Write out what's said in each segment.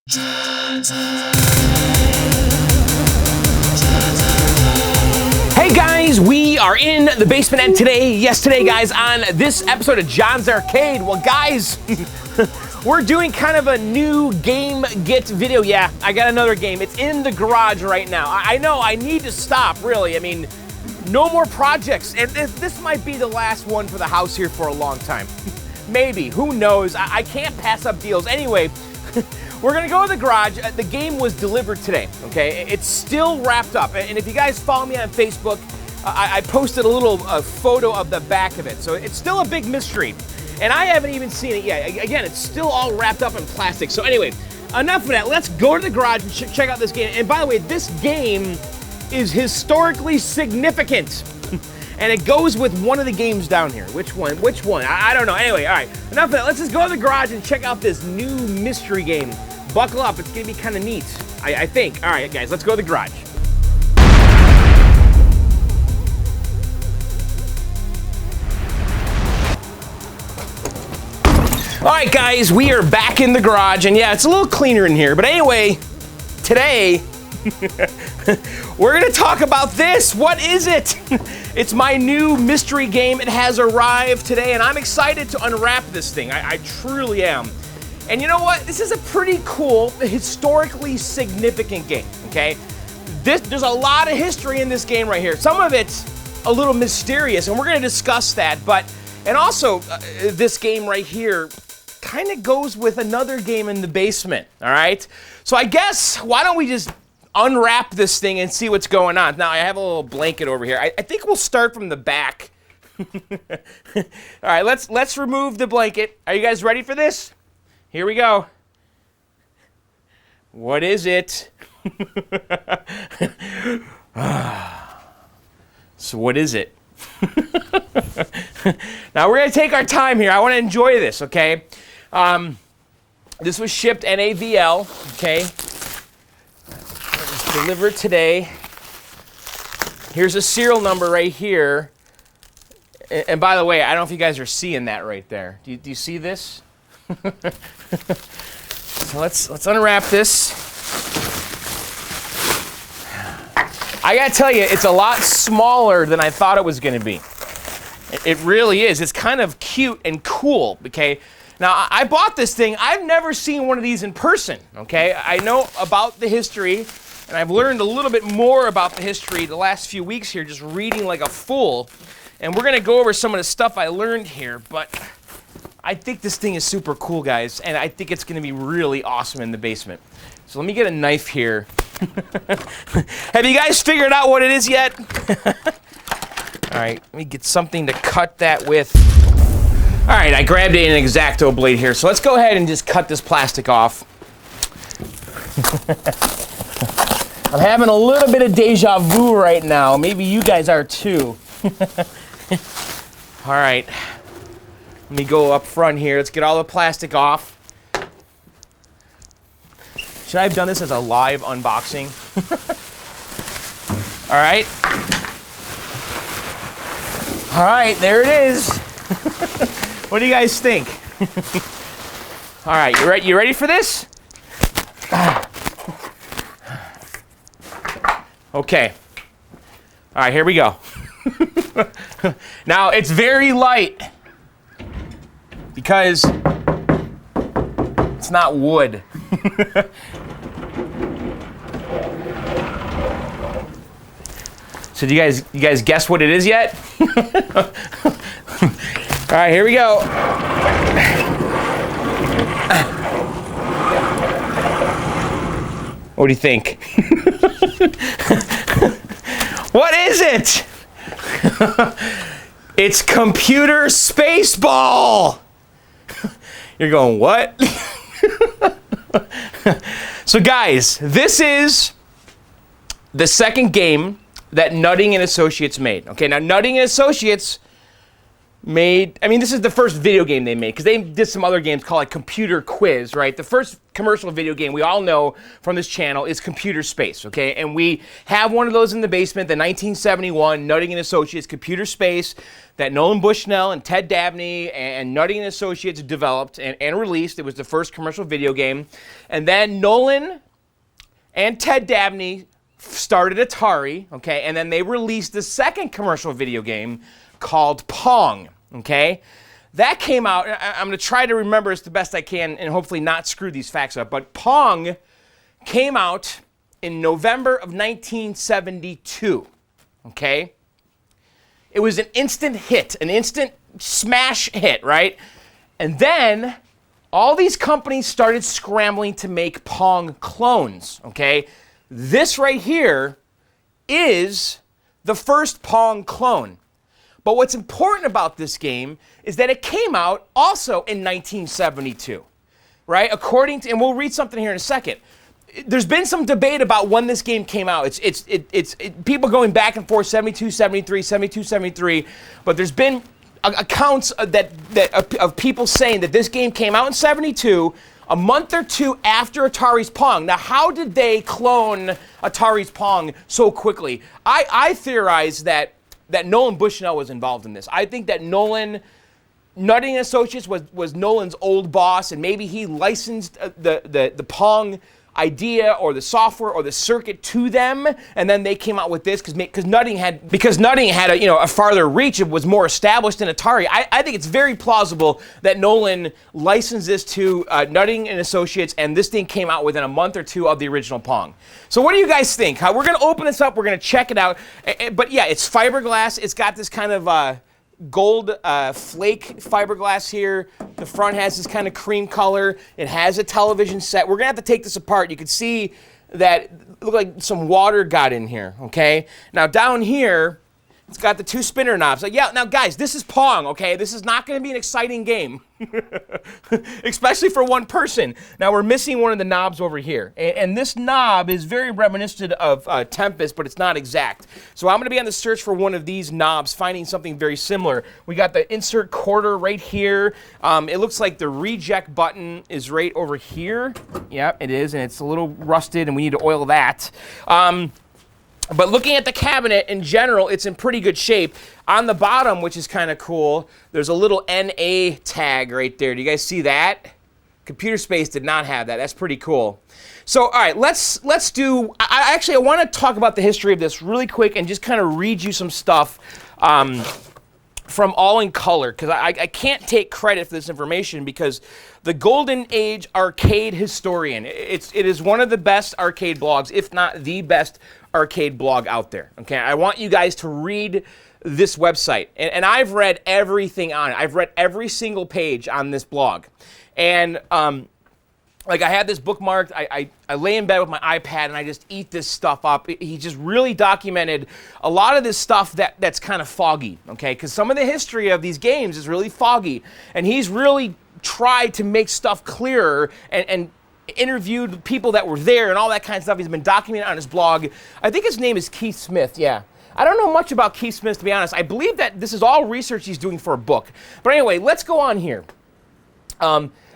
Hey guys, we are in the basement, and today, guys, on this episode of John's Arcade, well guys, we're doing kind of a new game get video. Yeah, I got another game. It's in the garage right now. I know, I need to stop, really. I mean, no more projects, and this might be the last one for the house here for a long time. Maybe, who knows? I can't pass up deals. Anyway, we're gonna go to the garage. The game was delivered today, okay? It's still wrapped up. And if you guys follow me on Facebook, I posted a little photo of the back of it. So it's still a big mystery. And I haven't even seen it yet. Again, it's still all wrapped up in plastic. So anyway, enough of that. Let's go to the garage and check out this game. And by the way, this game is historically significant. And it goes with one of the games down here. Which one? I don't know. Anyway, all right. Enough of that. Let's just go to the garage and check out this new mystery game. Buckle up. It's going to be kind of neat, I think. All right, guys. Let's go to the garage. All right, guys. We are back in the garage. And yeah, it's a little cleaner in here. But anyway, today, we're going to talk about this. What is it? It's my new mystery game. It has arrived today, and I'm excited to unwrap this thing. I truly am. And you know what? This is a pretty cool, historically significant game, okay? There's a lot of history in this game right here. Some of it's a little mysterious, and we're going to discuss that. And also, this game right here kind of goes with another game in the basement, all right? So I guess, why don't we just unwrap this thing and see what's going on. Now, I have a little blanket over here. I think we'll start from the back. All right, let's remove the blanket. Are you guys ready for this? Here we go. What is it? So what is it? Now, we're going to take our time here. I want to enjoy this, okay? This was shipped NAVL, okay? Delivered today. Here's a serial number right here. And by the way, I don't know if you guys are seeing that right there. Do you see this? So let's unwrap this. I gotta tell you, it's a lot smaller than I thought it was gonna be. It really is. It's kind of cute and cool, okay? Now, I bought this thing. I've never seen one of these in person, okay? I know about the history, and I've learned a little bit more about the history the last few weeks here, just reading like a fool. And we're gonna go over some of the stuff I learned here, but I think this thing is super cool, guys, and I think it's gonna be really awesome in the basement. So let me get a knife here. Have you guys figured out what it is yet? All right, let me get something to cut that with. All right, I grabbed an X-Acto blade here, so let's go ahead and just cut this plastic off. I'm having a little bit of deja vu right now. Maybe you guys are too. All right. Let me go up front here. Let's get all the plastic off. Should I have done this as a live unboxing? All right. All right, there it is. What do you guys think? All right, you ready for this? Okay. All right, here we go. Now, it's very light because it's not wood. So do you guys guess what it is yet? All right, here we go. What do you think? What is it? It's computer Spaceball. You're going, what? So guys, this is the second game that Nutting and Associates made. Okay, now Nutting and Associates made, I mean, this is the first video game they made, because they did some other games called like Computer Quiz, right? The first commercial video game we all know from this channel is Computer Space, okay? And we have one of those in the basement, the 1971 Nutting and Associates Computer Space that Nolan Bushnell and Ted Dabney and Nutting and Associates developed and released. It was the first commercial video game. And then Nolan and Ted Dabney started Atari, okay? And then they released the second commercial video game called Pong, okay? That came out, I'm going to try to remember as the best I can and hopefully not screw these facts up, but Pong came out in November of 1972, okay? It was an instant hit, an instant smash hit, right? And then all these companies started scrambling to make Pong clones, okay? This right here is the first Pong clone. But what's important about this game is that it came out also in 1972, right? According to, and we'll read something here in a second. There's been some debate about when this game came out. It's people going back and forth, 72, 73, 72, 73. But there's been accounts of people saying that this game came out in 72, a month or two after Atari's Pong. Now, how did they clone Atari's Pong so quickly? I theorize that Nolan Bushnell was involved in this. I think that Nutting and Associates was Nolan's old boss, and maybe he licensed the Pong idea or the software or the circuit to them, and then they came out with this because Nutting had a farther reach. It was more established than Atari. I think it's very plausible that Nolan licensed this to Nutting and Associates, and this thing came out within a month or two of the original Pong. So what do you guys think? We're going to open this up. We're going to check it out. But yeah, it's fiberglass. It's got this kind of gold flake fiberglass here. The front has this kind of cream color. It has a television set. We're going to have to take this apart. You can see that it looked like some water got in here, okay? Now down here, it's got the two spinner knobs. Yeah, now guys, this is Pong, okay? This is not going to be an exciting game, especially for one person. Now we're missing one of the knobs over here. And this knob is very reminiscent of Tempest, but it's not exact. So I'm going to be on the search for one of these knobs, finding something very similar. We got the insert quarter right here. It looks like the reject button is right over here. Yep, it is, and it's a little rusted, and we need to oil that. But looking at the cabinet in general, it's in pretty good shape. On the bottom, which is kind of cool, there's a little NA tag right there. Do you guys see that? Computer Space did not have that. That's pretty cool. So, all right, let's do. I want to talk about the history of this really quick and just kind of read you some stuff from All in Color, because I can't take credit for this information because the Golden Age Arcade Historian, it is one of the best arcade blogs, if not the best arcade blog out there. Okay, I want you guys to read this website, and I've read everything on it. I've read every single page on this blog, and like I had this bookmarked. I lay in bed with my iPad and I just eat this stuff up. He just really documented a lot of this stuff that's kind of foggy, okay? Because some of the history of these games is really foggy, and he's really tried to make stuff clearer and interviewed people that were there and all that kind of stuff. He's been documenting on his blog. I think his name is Keith Smith, yeah. I don't know much about Keith Smith, to be honest. I believe that this is all research he's doing for a book. But anyway, let's go on here.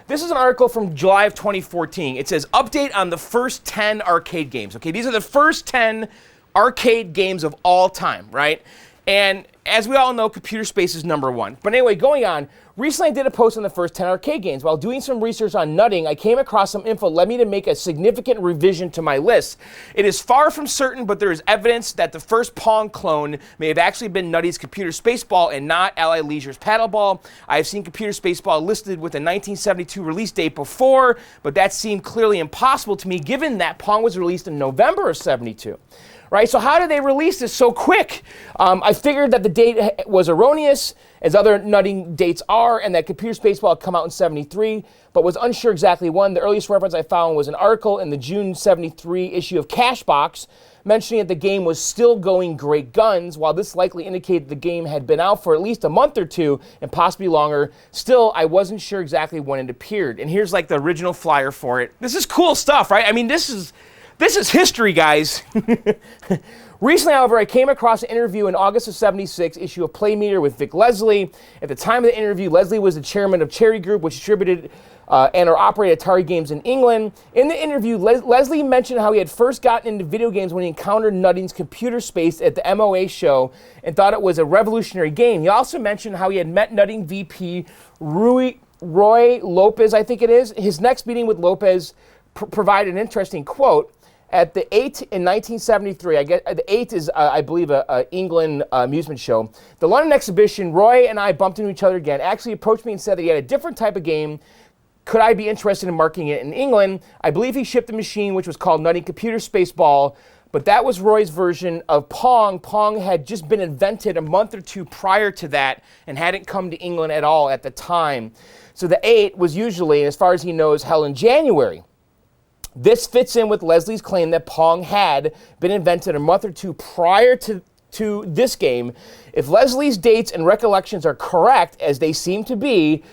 This is an article from July of 2014. It says, update on the first 10 arcade games. Okay, these are the first 10 arcade games of all time, right? And as we all know, Computer Space is number one. But anyway, going on, recently I did a post on the first 10 arcade games. While doing some research on Nutting, I came across some info that led me to make a significant revision to my list. It is far from certain, but there is evidence that the first Pong clone may have actually been Nutty's Computer Spaceball and not Allied Leisure's Paddleball. I have seen Computer Spaceball listed with a 1972 release date before, but that seemed clearly impossible to me given that Pong was released in November of 72. Right, so how did they release this so quick? I figured that the date was erroneous, as other Nutting dates are, and that Computer Spaceball had come out in 73, but was unsure exactly when. The earliest reference I found was an article in the June 73 issue of Cashbox, mentioning that the game was still going great guns. While this likely indicated the game had been out for at least a month or two, and possibly longer, still, I wasn't sure exactly when it appeared. And here's like the original flyer for it. This is cool stuff, right? I mean, this is history, guys. Recently, however, I came across an interview in August of '76 issue of Play Meter with Vic Leslie. At the time of the interview, Leslie was the chairman of Cherry Group, which distributed and or operated Atari games in England. In the interview, Leslie mentioned how he had first gotten into video games when he encountered Nutting's Computer Space at the MOA show and thought it was a revolutionary game. He also mentioned how he had met Nutting VP Roy Lopez, I think it is. His next meeting with Lopez provided an interesting quote. At the 8 in 1973, the 8 is, I believe, a England amusement show. The London exhibition, Roy and I bumped into each other again, actually approached me and said that he had a different type of game. Could I be interested in marketing it in England? I believe he shipped a machine which was called Nutting Computer Spaceball, but that was Roy's version of Pong. Pong had just been invented a month or two prior to that and hadn't come to England at all at the time. So the 8 was usually, as far as he knows, held in January. This fits in with Leslie's claim that Pong had been invented a month or two prior to this game. If Leslie's dates and recollections are correct, as they seem to be,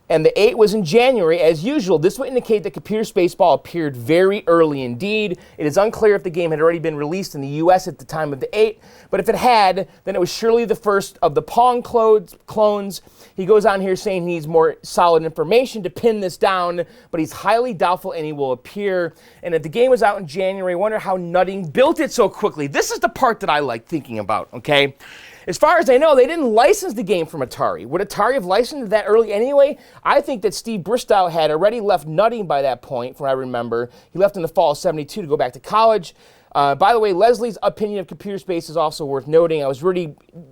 and the 8 was in January, as usual, this would indicate that Computer Spaceball appeared very early indeed. It is unclear if the game had already been released in the US at the time of the 8, but if it had, then it was surely the first of the Pong clones. He goes on here saying he needs more solid information to pin this down, but he's highly doubtful any will appear. And if the game was out in January, I wonder how Nutting built it so quickly. This is the part that I like thinking about, okay? As far as I know, they didn't license the game from Atari. Would Atari have licensed it that early anyway? I think that Steve Bristow had already left Nutting by that point, from what I remember. He left in the fall of '72 to go back to college. By the way, Leslie's opinion of Computer Space is also worth noting.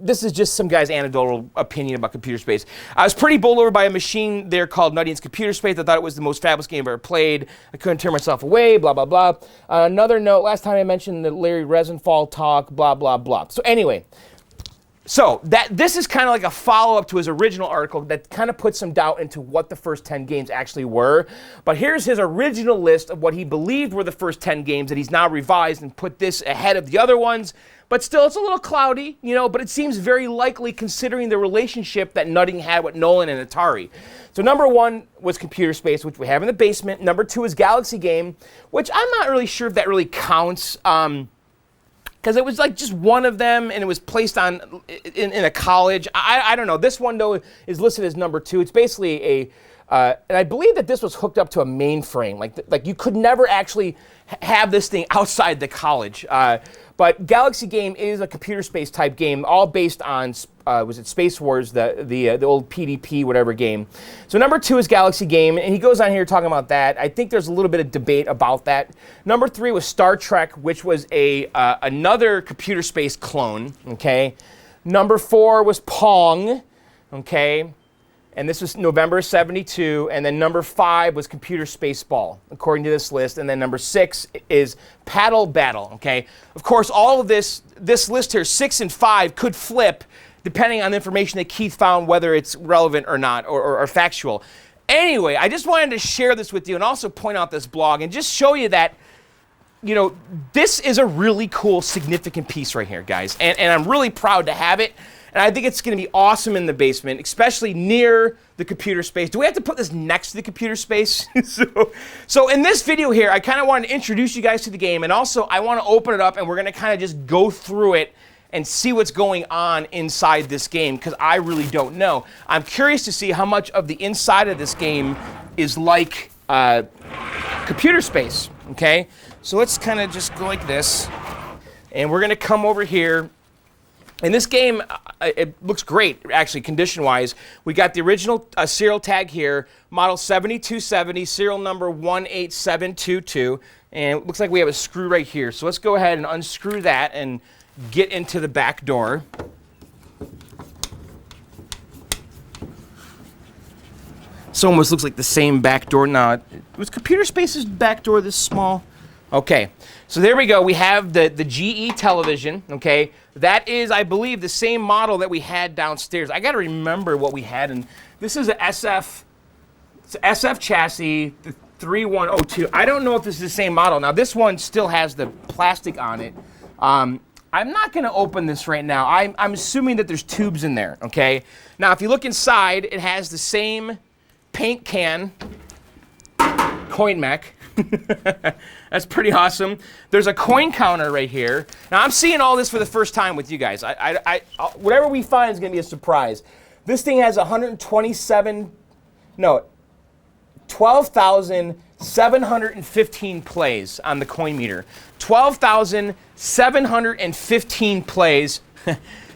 This is just some guy's anecdotal opinion about Computer Space. I was pretty bowled over by a machine there called Nutting's Computer Space. I thought it was the most fabulous game I've ever played. I couldn't turn myself away, blah, blah, blah. Another note, last time I mentioned the Larry Rosenthal talk, blah, blah, blah. So anyway, this is kind of like a follow-up to his original article that kind of puts some doubt into what the first 10 games actually were. But here's his original list of what he believed were the first 10 games that he's now revised and put this ahead of the other ones. But still, it's a little cloudy, but it seems very likely considering the relationship that Nutting had with Nolan and Atari. So number 1 was Computer Space, which we have in the basement. Number 2 is Galaxy Game, which I'm not really sure if that really counts. Because it was like just one of them, and it was placed on in a college. I don't know. This one, though, is listed as number 2. It's basically and I believe that this was hooked up to a mainframe. Like you could never actually have this thing outside the college. But Galaxy Game is a computer space type game, all based on, was it Space Wars, the old PDP whatever game. So number 2 is Galaxy Game, and he goes on here talking about that. I think there's a little bit of debate about that. Number 3 was Star Trek, which was another computer space clone, okay. Number 4 was Pong, okay. And this was November '72, and then number 5 was Computer Spaceball, according to this list, and then number 6 is Paddle Battle, okay? Of course, all of this list here, 6 and 5, could flip depending on the information that Keith found, whether it's relevant or not, or factual. Anyway, I just wanted to share this with you and also point out this blog and just show you that, this is a really cool, significant piece right here, guys, and I'm really proud to have it. And I think it's going to be awesome in the basement, especially near the computer space. Do we have to put this next to the computer space? So in this video here, I kind of wanted to introduce you guys to the game, and also I want to open it up, and we're going to kind of just go through it and see what's going on inside this game, because I really don't know. I'm curious to see how much of the inside of this game is like computer space, okay? So let's kind of just go like this, and we're going to come over here. And this game, it looks great, actually, condition-wise. We got the original serial tag here, model 7270, serial number 18722, and it looks like we have a screw right here. So let's go ahead and unscrew that and get into the back door. This almost looks like the same back door. Now, was Computer Space's back door this small? Okay, so there we go. We have the GE television, okay? That is, I believe, the same model that we had downstairs. I got to remember what we had, and this is a it's an SF chassis, the 3102. I don't know if this is the same model. Now, this one still has the plastic on it. I'm not going to open this right now. I'm assuming that there's tubes in there, okay? Now, if you look inside, it has the same paint can coin mech. That's pretty awesome. There's a coin counter right here. Now I'm seeing all this for the first time with you guys. Whatever we find is going to be a surprise. This thing has 12,715 plays on the coin meter. 12,715 plays.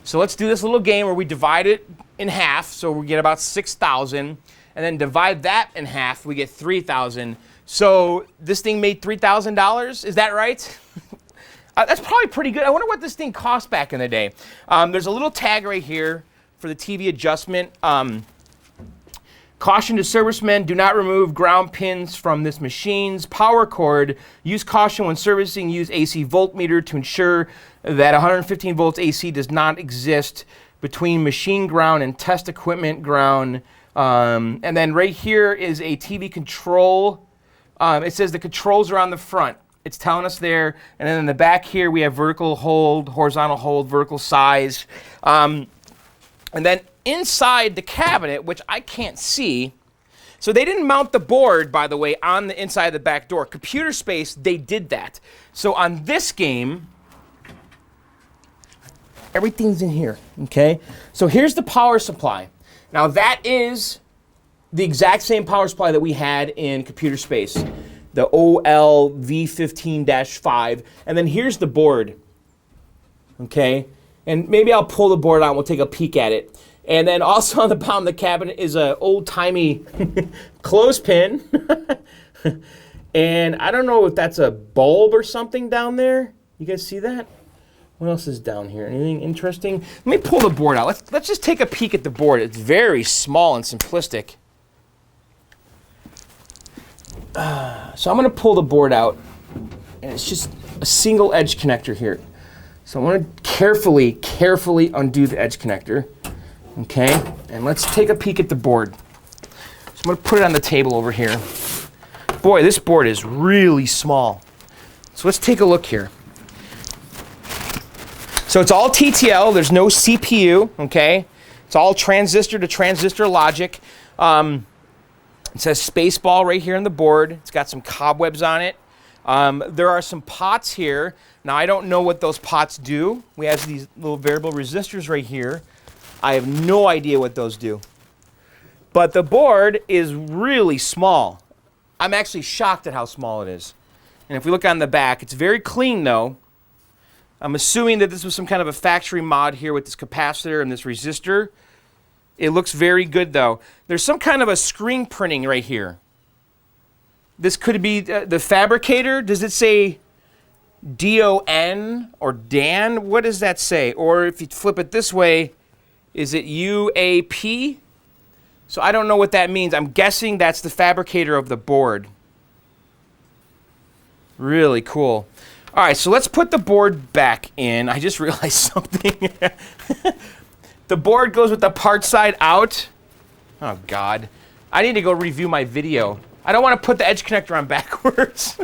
So let's do this little game where we divide it in half, so we get about 6,000, and then divide that in half, we get 3,000. So this thing made $3,000, is that right? That's probably pretty good. I wonder what this thing cost back in the day. There's a little tag right here for the TV adjustment. Caution to servicemen, do not remove ground pins from this machine's power cord. Use caution when servicing. Use AC voltmeter to ensure that 115 volts AC does not exist between machine ground and test equipment ground. And then right here is a TV control. It says the controls are on the front. It's telling us there. And then in the back here, we have vertical hold, horizontal hold, vertical size. And then inside the cabinet, which I can't see, so they didn't mount the board, by the way, on the inside of the back door. Computer Space, they did that. So on this game, everything's in here, okay? So here's the power supply. Now that is the exact same power supply that we had in Computer Space, the OLV15-5. And then here's the board, okay? And maybe I'll pull the board out and we'll take a peek at it. And then also on the bottom of the cabinet is an old-timey clothespin. And I don't know if that's a bulb or something down there. You guys see that? What else is down here? Anything interesting? Let me pull the board out. Let's just take a peek at the board. It's very small and simplistic. So I'm going to pull the board out. And it's just a single edge connector here. So I'm going to carefully undo the edge connector. Okay, and let's take a peek at the board. So I'm going to put it on the table over here. Boy, this board is really small. So let's take a look here. So it's all TTL. There's no CPU, okay? It's all transistor to transistor logic. It says Spaceball right here on the board. It's got some cobwebs on it. There are some pots here. Now, I don't know what those pots do. We have these little variable resistors right here. I have no idea what those do. But the board is really small. I'm actually shocked at how small it is. And if we look on the back, it's very clean though. I'm assuming that this was some kind of a factory mod here with this capacitor and this resistor. It looks very good though. There's some kind of a screen printing right here. This could be the fabricator. Does it say D-O-N or Dan? What does that say? Or if you flip it this way, is it UAP? So I don't know what that means. I'm guessing that's the fabricator of the board. Really cool. All right, so let's put the board back in. I just realized something. The board goes with the part side out. Oh, God. I need to go review my video. I don't want to put the edge connector on backwards.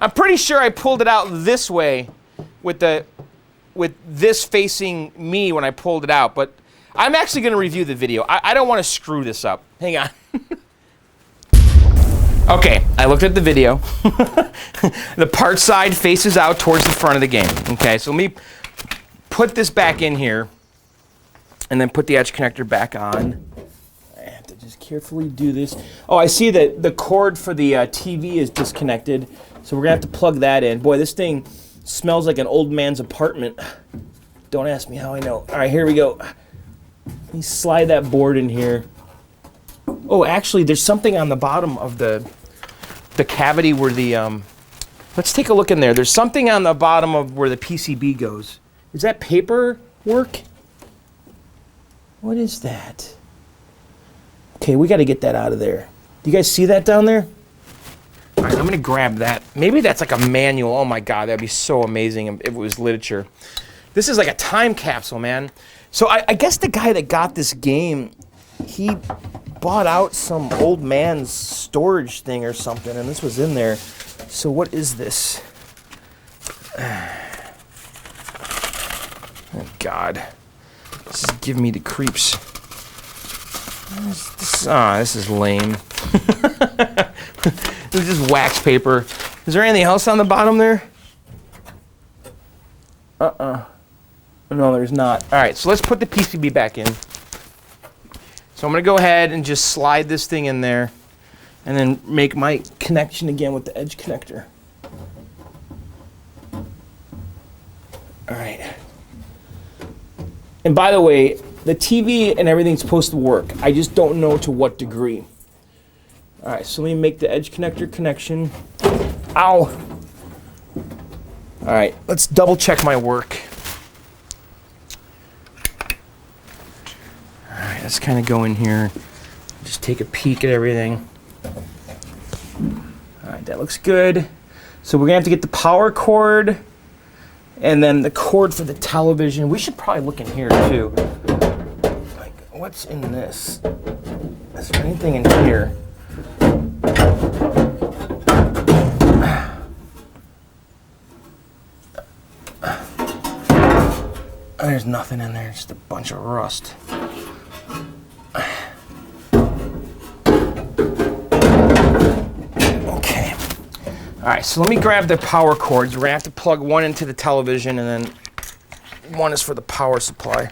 I'm pretty sure I pulled it out this way with this facing me when I pulled it out, but I'm actually going to review the video. I don't want to screw this up. Hang on. Okay, I looked at the video. The part side faces out towards the front of the game. Okay, so let me put this back in here and then put the edge connector back on. I have to just carefully do this. Oh, I see that the cord for the TV is disconnected, so we're going to have to plug that in. Boy, this thing smells like an old man's apartment. Don't ask me how I know. All right, here we go. Let me slide that board in here. Oh, actually, there's something on the bottom of the cavity where the... let's take a look in there. There's something on the bottom of where the PCB goes. Is that paper work? What is that? Okay, we got to get that out of there. Do you guys see that down there? All right, I'm going to grab that. Maybe that's like a manual. Oh, my God, that'd be so amazing if it was literature. This is like a time capsule, man. So I guess the guy that got this game, he bought out some old man's storage thing or something, and this was in there. So what is this? Oh, God. This is giving me the creeps. This is lame. This is wax paper. Is there anything else on the bottom there? No, there's not. All right, so let's put the PCB back in. So I'm going to go ahead and just slide this thing in there and then make my connection again with the edge connector. All right. And by the way, the TV and everything's supposed to work. I just don't know to what degree. All right, so let me make the edge connector connection. Ow. All right, let's double check my work. All right, let's kind of go in here, just take a peek at everything. All right, that looks good. So we're gonna have to get the power cord and then the cord for the television. We should probably look in here too. Like, what's in this? Is there anything in here? There's nothing in there, just a bunch of rust. Okay. All right, so let me grab the power cords. We're gonna have to plug one into the television and then one is for the power supply. I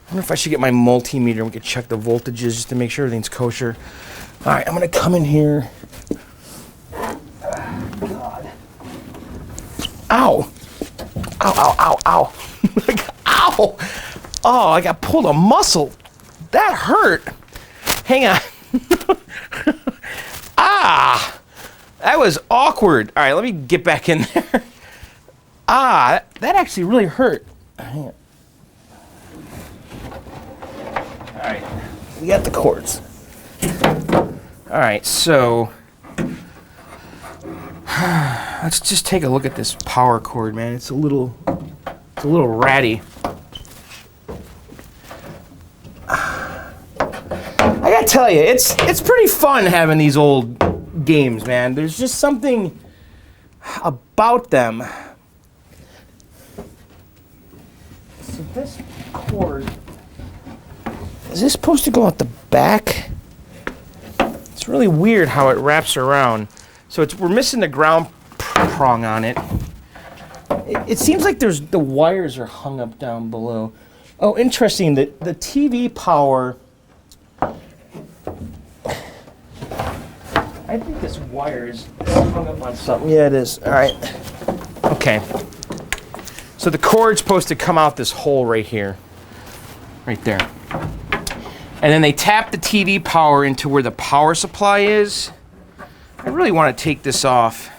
wonder if I should get my multimeter and we could check the voltages just to make sure everything's kosher. All right, I'm gonna come in here. God. Ow. Ow, ow, ow, ow. Ow! Oh, I got pulled a muscle. That hurt. Hang on. Ah! That was awkward. All right, let me get back in there. Ah, that actually really hurt. Hang on. All right, we got the cords. All right, so let's just take a look at this power cord, man. It's a little ratty. I gotta tell you, it's pretty fun having these old games, man. There's just something about them. So this cord, is this supposed to go out the back? It's really weird how it wraps around. So we're missing the ground prong on it. It seems like the wires are hung up down below. Oh, interesting. The TV power. I think this wire is hung up on something. Yeah, it is. All right. Okay. So the cord's supposed to come out this hole right here. Right there. And then they tap the TV power into where the power supply is. I really want to take this off.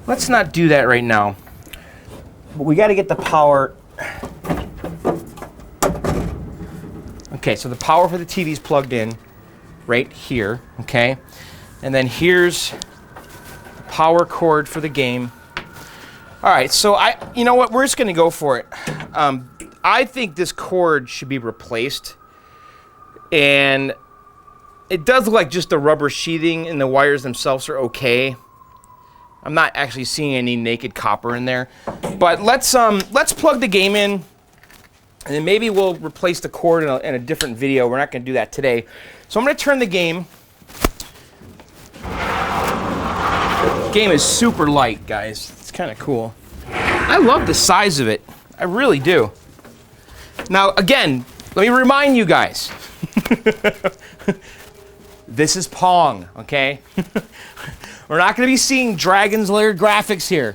Let's not do that right now. But we got to get the power. Okay, so the power for the TV is plugged in right here, okay? And then here's the power cord for the game. All right, so you know what? We're just going to go for it. I think this cord should be replaced. And it does look like just the rubber sheathing and the wires themselves are okay. I'm not actually seeing any naked copper in there. But let's plug the game in, and then maybe we'll replace the cord in a different video. We're not going to do that today. So I'm going to turn the game. Game is super light, guys. It's kind of cool. I love the size of it. I really do. Now, again, let me remind you guys. This is Pong, okay? We're not going to be seeing Dragon's Lair graphics here.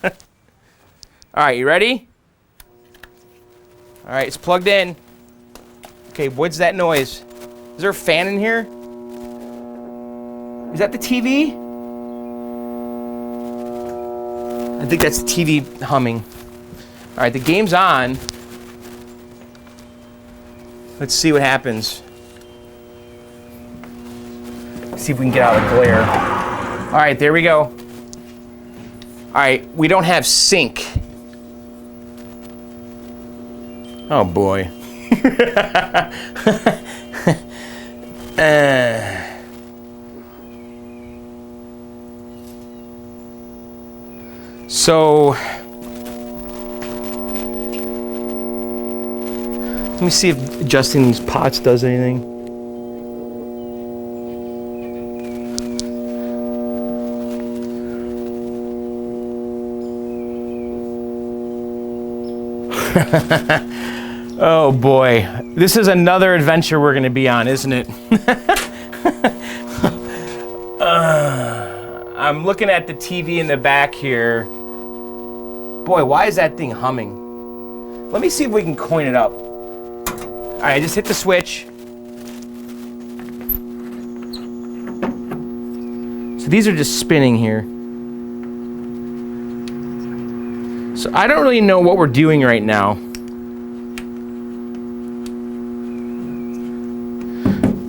All right, you ready? All right, it's plugged in. Okay, what's that noise? Is there a fan in here? Is that the TV? I think that's the TV humming. All right, the game's on. Let's see what happens. See if we can get out of the glare. All right, there we go. All right, we don't have sync. Oh boy. So let me see if adjusting these pots does anything. Oh boy, this is another adventure we're gonna be on, isn't it? I'm looking at the TV in the back here. Boy, why is that thing humming? Let me see if we can coin it up. All right, I just hit the switch. So these are just spinning here. So I don't really know what we're doing right now.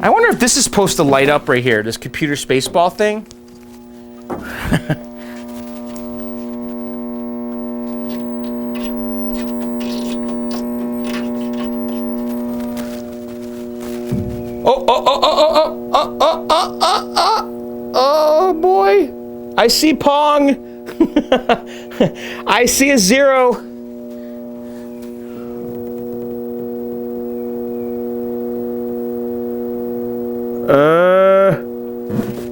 I wonder if this is supposed to light up right here, this computer spaceball thing. Oh boy, I see Pong. I see a 0.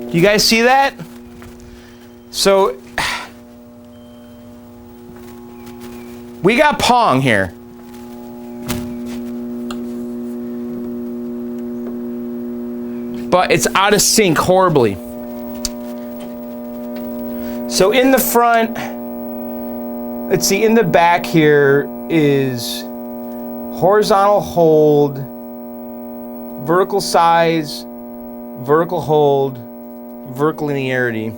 Do you guys see that? So we got Pong here. But it's out of sync horribly. So in the front, let's see, in the back here is horizontal hold, vertical size, vertical hold, vertical linearity.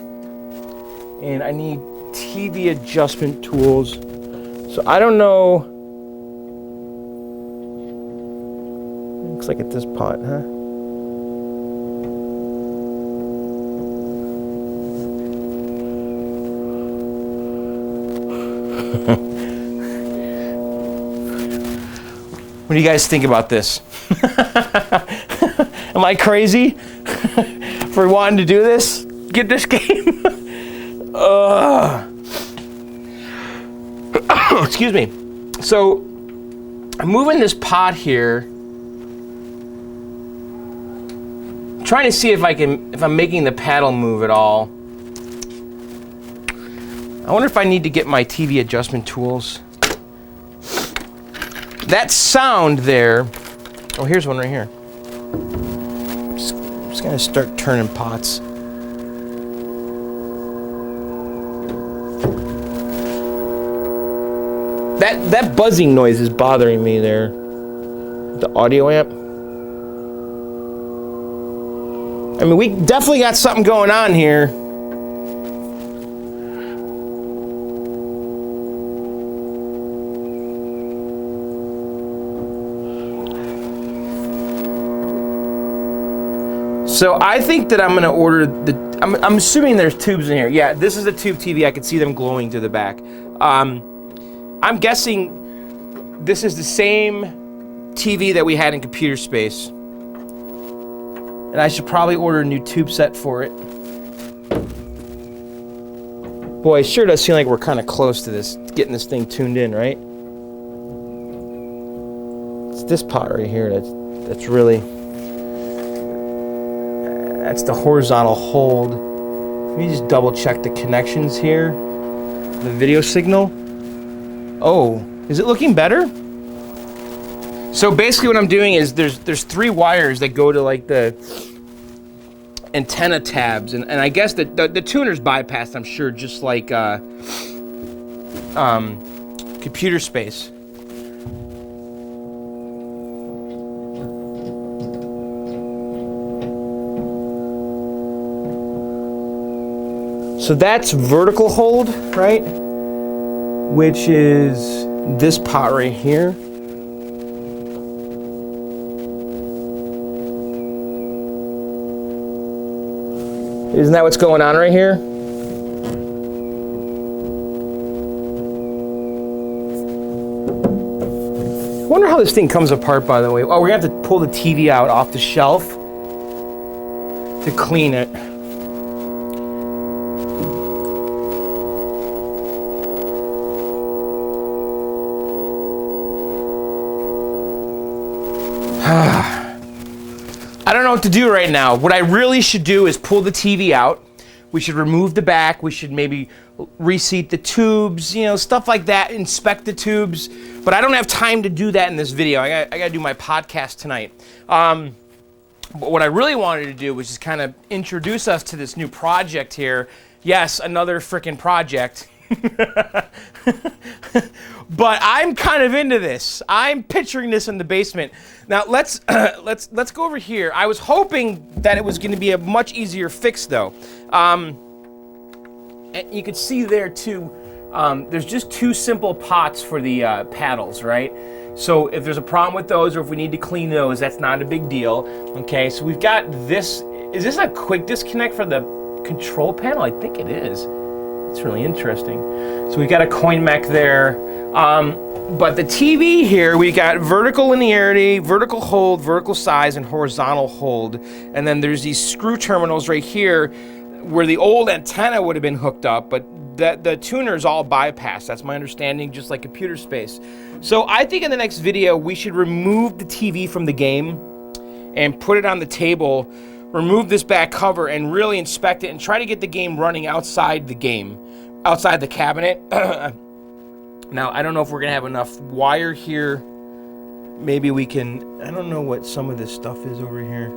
And I need TV adjustment tools. So I don't know. Looks like at this pot, huh? What do you guys think about this? Am I crazy for wanting to do this? Get this game? Excuse me. So I'm moving this pot here, trying to see if I'm making the paddle move at all. I wonder if I need to get my TV adjustment tools. That sound there. Oh, here's one right here. I'm just gonna start turning pots. That buzzing noise is bothering me there. The audio amp. I mean, we definitely got something going on here. So I think that I'm gonna order I'm assuming there's tubes in here. Yeah, this is a tube TV. I can see them glowing to the back. I'm guessing this is the same TV that we had in Computer Space. And I should probably order a new tube set for it. Boy, it sure does seem like we're kind of close to this, getting this thing tuned in, right? It's this pot right here that's really... That's the horizontal hold. Let me just double check the connections here. The video signal. Oh, is it looking better? So basically what I'm doing is there's 3 wires that go to like the antenna tabs, and I guess the tuner's bypassed, I'm sure, just like Computer Space. So that's vertical hold, right? Which is this pot right here. Isn't that what's going on right here? I wonder how this thing comes apart, by the way. Oh, we're gonna have to pull the TV out off the shelf to clean it. I don't know what to do right now. What I really should do is pull the TV out. We should remove the back. We should maybe reseat the tubes, you know, stuff like that, inspect the tubes. But I don't have time to do that in this video. I got to do my podcast tonight. But what I really wanted to do was just kind of introduce us to this new project here. Yes, another freaking project. But I'm kind of into this. I'm picturing this in the basement. Now let's go over here. I was hoping that it was going to be a much easier fix though. And you can see there too. There's just two simple pots for the paddles, right? So if there's a problem with those, or if we need to clean those, that's not a big deal. Okay, so we've got this. Is this a quick disconnect for the control panel? I think it is. It's really interesting. So we've got a coin mech there. But the TV here, we got vertical linearity, vertical hold, vertical size, and horizontal hold. And then there's these screw terminals right here where the old antenna would have been hooked up, but the tuner's all bypassed. That's my understanding, just like computer space. So I think in the next video, we should remove the TV from the game and put it on the table, remove this back cover, and really inspect it and try to get the game running outside the game, outside the cabinet. Now, I don't know if we're going to have enough wire here. Maybe we can, I don't know what some of this stuff is over here.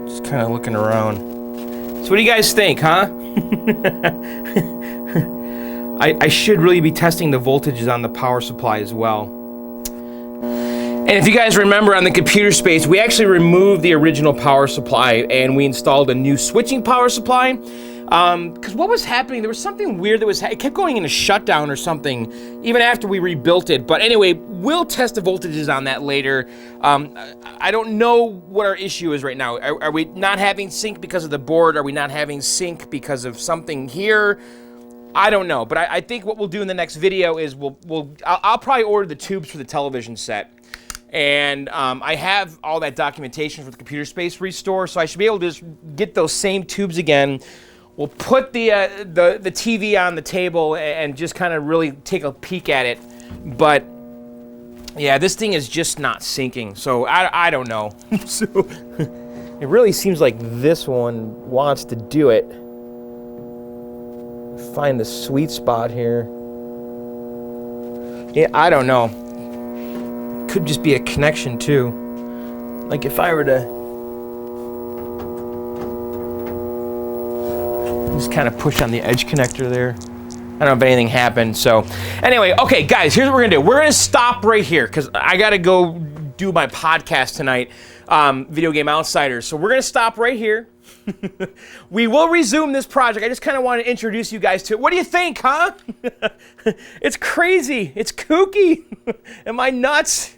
Just kind of looking around. So what do you guys think, huh? I should really be testing the voltages on the power supply as well. And if you guys remember on the computer space, we actually removed the original power supply and we installed a new switching power supply. Because what was happening, there was something weird that was, it kept going into shutdown or something, even after we rebuilt it. But anyway, we'll test the voltages on that later. I don't know what our issue is right now. Are we not having sync because of the board? Are we not having sync because of something here? I don't know. But I think what we'll do in the next video is I'll probably order the tubes for the television set. And I have all that documentation for the computer space restore, so I should be able to just get those same tubes again. We'll put the TV on the table and just kind of really take a peek at it. But yeah, this thing is just not syncing, so I don't know. So it really seems like this one wants to do it. Find the sweet spot here. Yeah, I don't know. Could just be a connection too. Like if I were to just kind of push on the edge connector there. I don't know if anything happened. So anyway, okay guys, here's what we're gonna do. We're gonna stop right here because I gotta go do my podcast tonight, Video Game Outsiders. So we're gonna stop right here. We will resume this project. I just kind of want to introduce you guys to it. What do you think, huh? It's crazy. It's kooky. Am I nuts?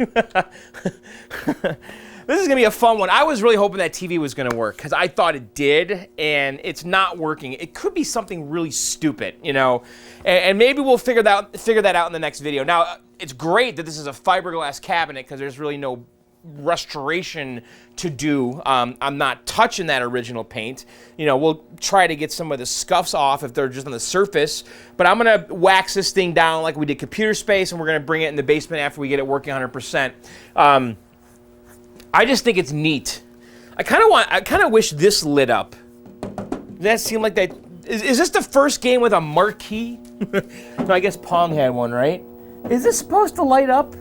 This is going to be a fun one. I was really hoping that TV was going to work because I thought it did, and it's not working. It could be something really stupid, you know, and maybe we'll figure that out in the next video. Now, it's great that this is a fiberglass cabinet because there's really no restoration to do. I'm not touching that original paint. You know, we'll try to get some of the scuffs off if they're just on the surface, but I'm going to wax this thing down like we did computer space, and we're going to bring it in the basement after we get it working 100%. I just think it's neat. I kind of wish this lit up. Does that seem like that? Is this the first game with a marquee? No, I guess Pong had one, right? Is this supposed to light up?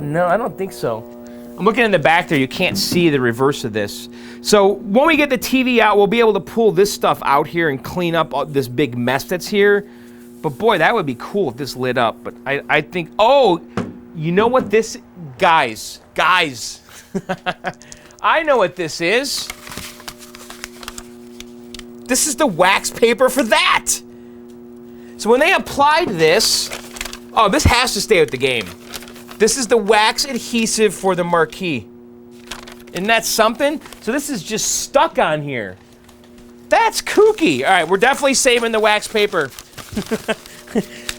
No, I don't think so. I'm looking in the back there. You can't see the reverse of this. So when we get the TV out, we'll be able to pull this stuff out here and clean up all this big mess that's here. But boy, that would be cool if this lit up. But I think, oh, you know what this, guys. I know what this is. This is the wax paper for that. So when they applied this, oh, this has to stay with the game. This is the wax adhesive for the marquee. Isn't that something? So this is just stuck on here. That's kooky. All right, we're definitely saving the wax paper.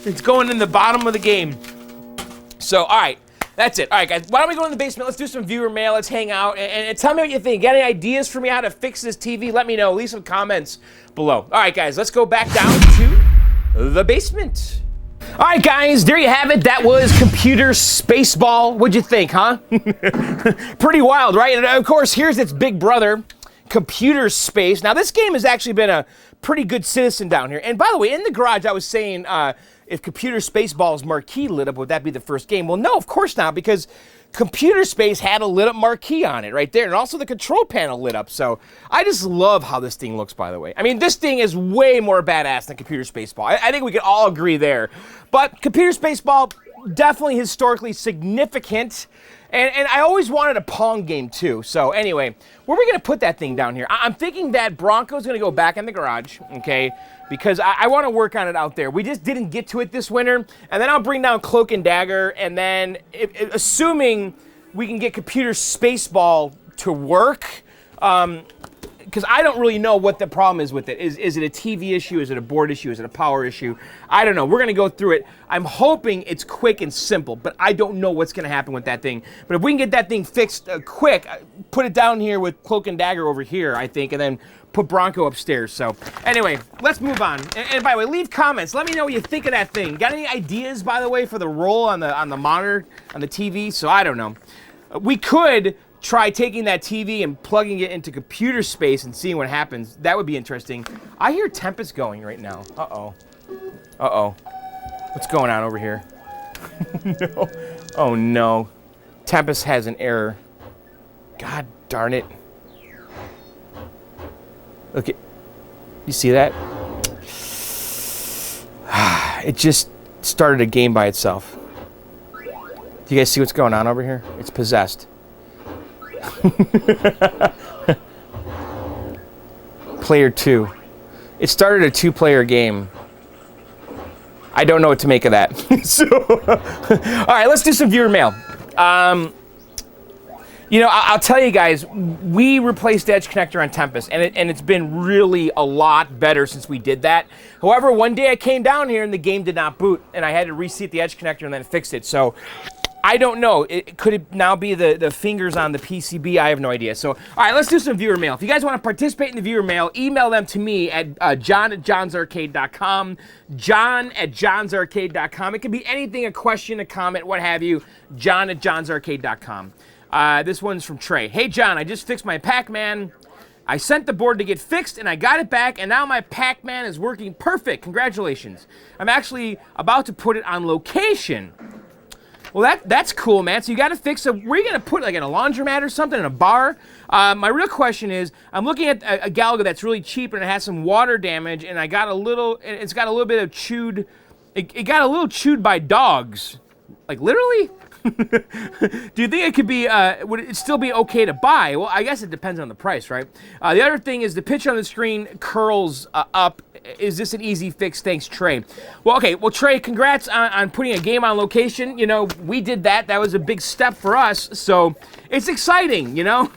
It's going in the bottom of the game. So, all right. That's it. All right, guys, why don't we go in the basement? Let's do some viewer mail. Let's hang out and tell me what you think. Got any ideas for me how to fix this TV? Let me know. Leave some comments below. All right, guys, let's go back down to the basement. All right, guys, there you have it. That was Computer Spaceball. What'd you think, huh? Pretty wild, right? And of course, here's its big brother, Computer Space. Now, this game has actually been a pretty good citizen down here. And by the way, in the garage, I was saying, if Computer Spaceball's marquee lit up, would that be the first game? Well, no, of course not, because Computer Space had a lit up marquee on it right there, and also the control panel lit up. So I just love how this thing looks, by the way. I mean, this thing is way more badass than Computer Spaceball. I think we can all agree there. But Computer Spaceball, definitely historically significant. And I always wanted a Pong game too. So anyway, where are we going to put that thing down here? I'm thinking that Bronco's going to go back in the garage, okay? Because I want to work on it out there. We just didn't get to it this winter. And then I'll bring down Cloak and Dagger. And then, assuming we can get Computer Spaceball to work, because I don't really know what the problem is with it. Is it a TV issue? Is it a board issue? Is it a power issue? I don't know. We're going to go through it. I'm hoping it's quick and simple, but I don't know what's going to happen with that thing. But if we can get that thing fixed quick, put it down here with Cloak and Dagger over here, I think, and then put Bronco upstairs. So anyway, let's move on. And by the way, leave comments. Let me know what you think of that thing. Got any ideas, by the way, for the roll on the monitor, on the TV? So I don't know. We could try taking that TV and plugging it into Computer Space and seeing what happens. That would be interesting. I hear Tempest going right now. Uh-oh. Uh-oh. What's going on over here? No. Oh, no. Tempest has an error. God darn it. Look at... You see that? It just started a game by itself. Do you guys see what's going on over here? It's possessed. Player 2. It started a 2-player game. I don't know what to make of that. So, all right, let's do some viewer mail. You know, I'll tell you guys, we replaced the edge connector on Tempest, and it's been really a lot better since we did that. However, one day I came down here and the game did not boot, and I had to reseat the edge connector and then fix it. So I don't know. Could it now be the fingers on the PCB? I have no idea. So, all right, let's do some viewer mail. If you guys want to participate in the viewer mail, email them to me at john@johnsarcade.com, john@johnsarcade.com. It can be anything, a question, a comment, what have you, john@johnsarcade.com. This one's from Trey. Hey, John, I just fixed my Pac-Man. I sent the board to get fixed, and I got it back, and now my Pac-Man is working perfect. Congratulations. I'm actually about to put it on location. Well, that's cool, man. So you got to fix it. Where are you going to put it, like in a laundromat or something, in a bar? My real question is, I'm looking at a Galaga that's really cheap, and it has some water damage, and it's got a little bit of chewed, it got a little chewed by dogs. Like, literally? Do you think it could be, would it still be okay to buy? Well, I guess it depends on the price, right? The other thing is the picture on the screen curls up. Is this an easy fix? Thanks, Trey. Well, okay. Well, Trey, congrats on putting a game on location. You know, we did that. That was a big step for us. So it's exciting, you know?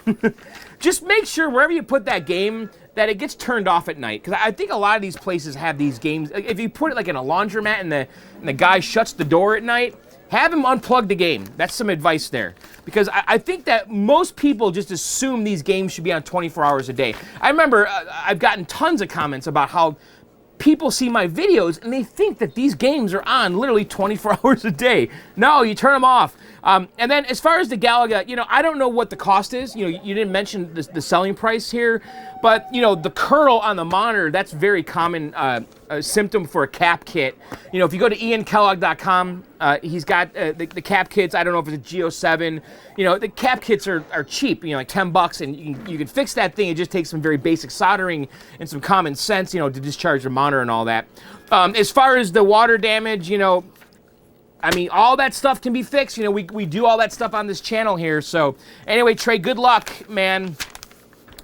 Just make sure wherever you put that game that it gets turned off at night. Because I think a lot of these places have these games. If you put it like in a laundromat and the guy shuts the door at night, have him unplug the game. That's some advice there. Because I think that most people just assume these games should be on 24 hours a day. I remember I've gotten tons of comments about how people see my videos and they think that these games are on literally 24 hours a day. No, you turn them off. And then as far as the Galaga, you know, I don't know what the cost is. You know, you didn't mention the selling price here, but you know, the curl on the monitor, that's very common a symptom for a cap kit. You know, if you go to iankellogg.com, he's got the cap kits. I don't know if it's a Geo7. You know, the cap kits are cheap, you know, like $10, and you can fix that thing. It just takes some very basic soldering and some common sense, you know, to discharge the monitor and all that. As far as the water damage, you know, I mean, all that stuff can be fixed. You know, we do all that stuff on this channel here. So anyway, Trey, good luck, man.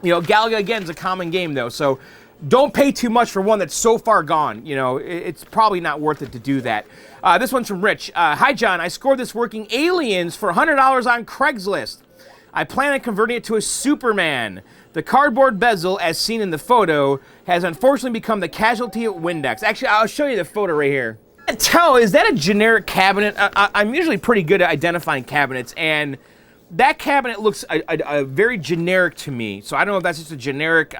You know, Galaga, again, is a common game, though. So don't pay too much for one that's so far gone. You know, it's probably not worth it to do that. This one's from Rich. Hi, John. I scored this working Aliens for $100 on Craigslist. I plan on converting it to a Superman. The cardboard bezel, as seen in the photo, has unfortunately become the casualty at Windex. Actually, I'll show you the photo right here. Tell, is that a generic cabinet? I'm usually pretty good at identifying cabinets, and that cabinet looks a very generic to me. So I don't know if that's just a generic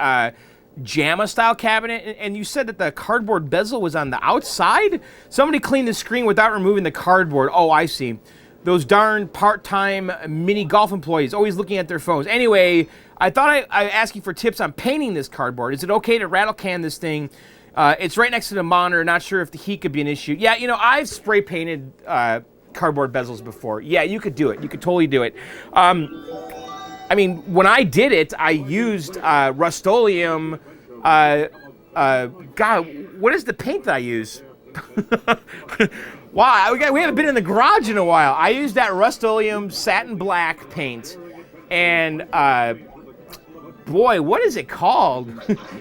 JAMA-style cabinet. And you said that the cardboard bezel was on the outside? Somebody cleaned the screen without removing the cardboard. Oh, I see. Those darn part-time mini golf employees always looking at their phones. Anyway, I thought I'd ask you for tips on painting this cardboard. Is it okay to rattle can this thing? It's right next to the monitor. Not sure if the heat could be an issue. Yeah, you know, I've spray painted cardboard bezels before. Yeah, you could do it. You could totally do it. I mean, when I did it, I used Rust-Oleum. God, what is the paint that I use? Wow, we haven't been in the garage in a while. I used that Rust-Oleum satin black paint, and boy, what is it called?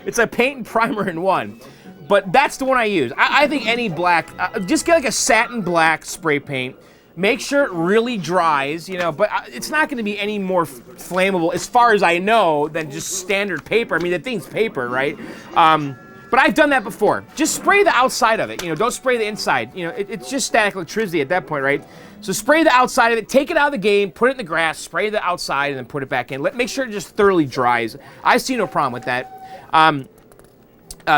It's a paint and primer in one. But that's the one I use. I think any black, just get like a satin black spray paint. Make sure it really dries, you know, but it's not going to be any more flammable, as far as I know, than just standard paper. I mean, the thing's paper, right? But I've done that before. Just spray the outside of it, you know, don't spray the inside. You know, it's just static electricity at that point, right? So spray the outside of it, take it out of the game, put it in the grass, spray the outside, and then put it back in. Make sure it just thoroughly dries. I see no problem with that.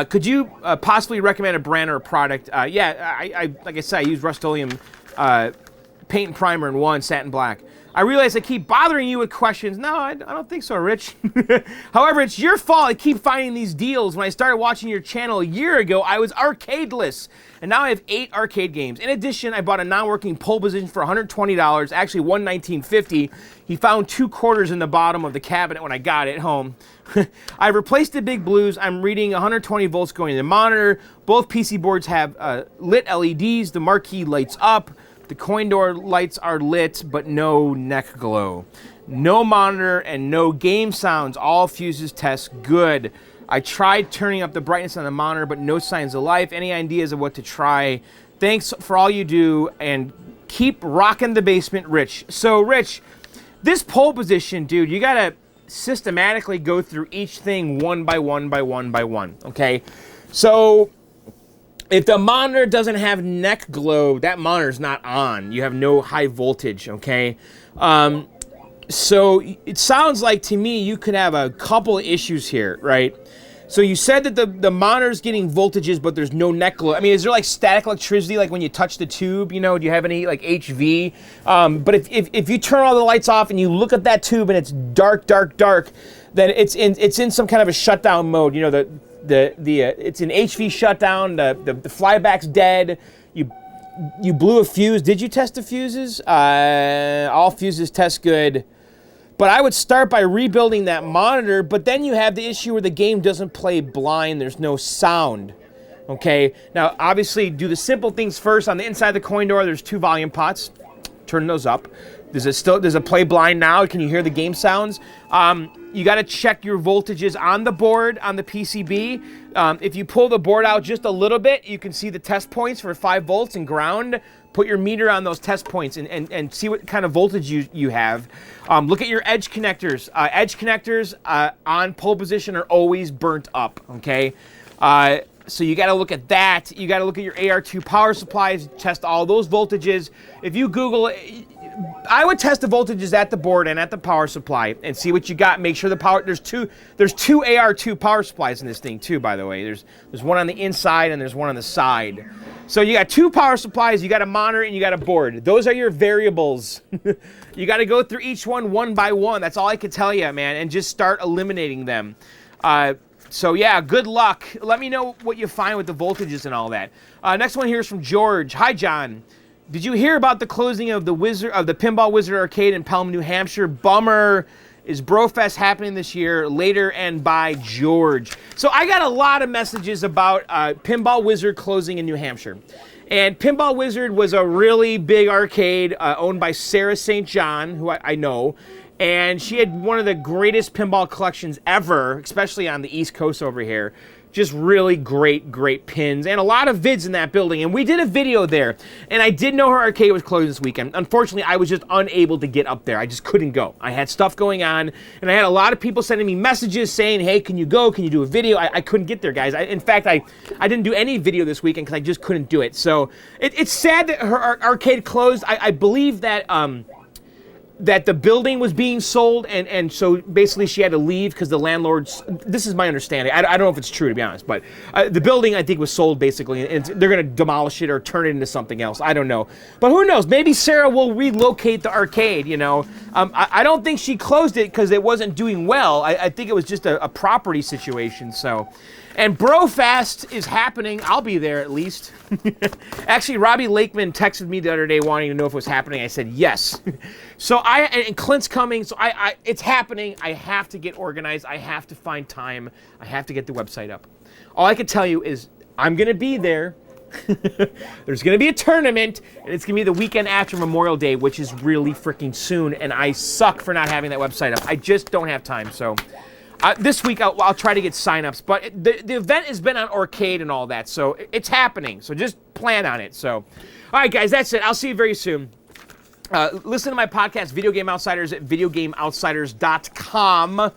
Could you possibly recommend a brand or a product? Yeah, I like I said, I use Rust-Oleum paint and primer in one, satin black. I realize I keep bothering you with questions. No, I don't think so, Rich. However, it's your fault I keep finding these deals. When I started watching your channel a year ago, I was arcadeless, and now I have 8 arcade games. In addition, I bought a non-working pole position for $120, actually $119.50. He found 2 quarters in the bottom of the cabinet when I got it home. I've replaced the big blues. I'm reading 120 volts going to the monitor. Both PC boards have lit LEDs. The marquee lights up. The coin door lights are lit, but no neck glow. No monitor and no game sounds. All fuses test good. I tried turning up the brightness on the monitor, but no signs of life. Any ideas of what to try? Thanks for all you do, and keep rocking the basement, Rich. So, Rich, this pole position, dude, you got to systematically go through each thing one by one by one by one, okay? So if the monitor doesn't have neck glow, that monitor's not on. You have no high voltage, okay? So it sounds like to me you could have a couple of issues here, right? So you said that the monitor's getting voltages, but there's no neck glow. I mean, is there like static electricity, like when you touch the tube, you know? Do you have any like HV? But if you turn all the lights off and you look at that tube and it's dark, dark, dark, then it's in some kind of a shutdown mode. You know, it's an HV shutdown. The flyback's dead. You blew a fuse. Did you test the fuses? All fuses test good. But I would start by rebuilding that monitor, but then you have the issue where the game doesn't play blind. There's no sound, okay? Now, obviously, do the simple things first. On the inside of the coin door, there's 2 volume pots. Turn those up. Does it play blind now? Can you hear the game sounds? You got to check your voltages on the board, on the PCB. If you pull the board out just a little bit, you can see the test points for 5 volts and ground. Put your meter on those test points and see what kind of voltage you have. Look at your edge connectors. Edge connectors on pole position are always burnt up, okay? So you got to look at that. You got to look at your AR2 power supplies, test all those voltages. If you Google it, I would test the voltages at the board and at the power supply and see what you got. Make sure the power, there's two AR2 power supplies in this thing too, by the way. There's one on the inside and there's one on the side. So you got 2 power supplies, you got a monitor, and you got a board. Those are your variables. You got to go through each one by one. That's all I can tell you, man, and just start eliminating them. So yeah, good luck. Let me know what you find with the voltages and all that. Next one here is from George. Hi, John. Did you hear about the closing of the Pinball Wizard Arcade in Pelham, New Hampshire? Bummer. Is Brofest happening this year? Later and by George. So I got a lot of messages about Pinball Wizard closing in New Hampshire. And Pinball Wizard was a really big arcade owned by Sarah St. John, who I know. And she had one of the greatest pinball collections ever, especially on the East Coast over here. Just really great pins and a lot of vids in that building. And we did a video there. And I did know her arcade was closed this weekend. Unfortunately, I was just unable to get up there. I just couldn't go. I had stuff going on. And I had a lot of people sending me messages saying, hey, can you go? Can you do a video? I couldn't get there, guys. In fact, I didn't do any video this weekend because I just couldn't do it. So it's sad that her arcade closed. I believe that that the building was being sold, and so basically she had to leave because the landlords, this is my understanding, I don't know if it's true to be honest, but the building I think was sold basically, and they're going to demolish it or turn it into something else. I don't know. But who knows? Maybe Sarah will relocate the arcade, you know. I don't think she closed it because it wasn't doing well. I think it was just a property situation, so. And Brofast is happening. I'll be there at least. Actually, Robbie Lakeman texted me the other day wanting to know if it was happening. I said yes. So and Clint's coming. So it's happening. I have to get organized. I have to find time. I have to get the website up. All I can tell you is I'm going to be there. There's going to be a tournament, and it's going to be the weekend after Memorial Day, which is really freaking soon. And I suck for not having that website up. I just don't have time. So this week, I'll try to get signups, but the event has been on Arcade and all that, so it's happening. So just plan on it. So, all right, guys, that's it. I'll see you very soon. Listen to my podcast, Video Game Outsiders, at videogameoutsiders.com.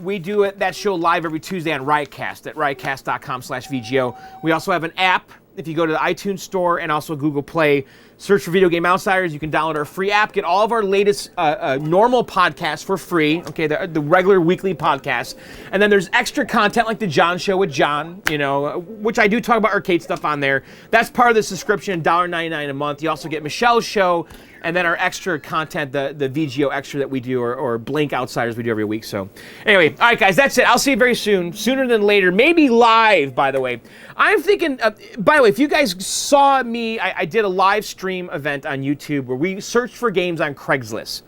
We do that show live every Tuesday on Riotcast at riotcast.com/VGO. We also have an app. If you go to the iTunes Store and also Google Play, search for Video Game Outsiders. You can download our free app, get all of our latest normal podcasts for free, okay, the regular weekly podcasts. And then there's extra content like the John Show with John, you know, which I do talk about arcade stuff on there. That's part of the subscription, $1.99 a month. You also get Michelle's show, and then our extra content, the VGO extra that we do, or Blink Outsiders we do every week. So anyway, all right, guys, that's it. I'll see you very soon, sooner than later, maybe live, by the way. I'm thinking, by the way, if you guys saw me, I did a live stream event on YouTube where we searched for games on Craigslist.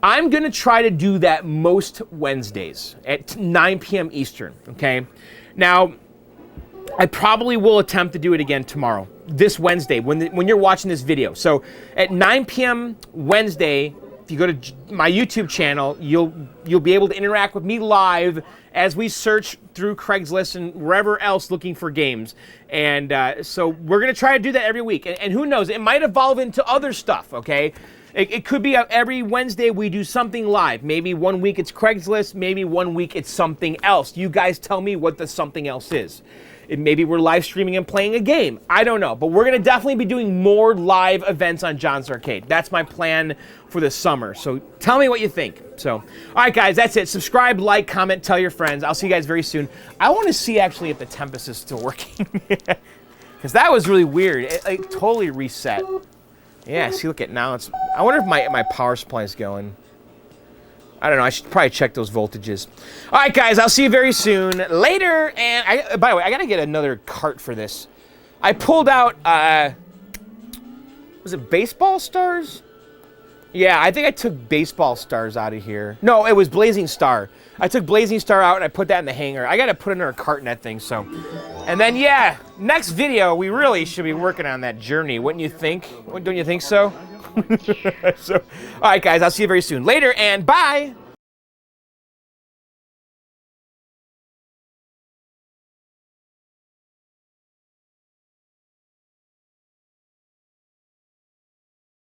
I'm going to try to do that most Wednesdays at 9 p.m. Eastern, okay? Now, I probably will attempt to do it again tomorrow, this Wednesday, when you're watching this video. So at 9 p.m. Wednesday, if you go to my YouTube channel, you'll be able to interact with me live as we search through Craigslist and wherever else looking for games. And so we're going to try to do that every week. And who knows, it might evolve into other stuff, okay? It could be every Wednesday we do something live. Maybe one week it's Craigslist, maybe one week it's something else. You guys tell me what the something else is. Maybe we're live streaming and playing a game. I don't know. But we're going to definitely be doing more live events on John's Arcade. That's my plan for the summer. So tell me what you think. So, all right, guys, that's it. Subscribe, like, comment, tell your friends. I'll see you guys very soon. I want to see actually if the Tempest is still working. Because that was really weird. It totally reset. Yeah, see, look at now. I wonder if my power supply is going. I don't know. I should probably check those voltages. All right, guys. I'll see you very soon. Later. And by the way, I got to get another cart for this. I pulled out, was it baseball stars? Yeah, I think I took baseball stars out of here. No, it was Blazing Star. I took Blazing Star out and I put that in the hanger. I got to put another cart in that thing, so. And then, yeah, next video, we really should be working on that journey. Wouldn't you think? Don't you think so? So, all right, guys, I'll see you very soon. Later, and bye.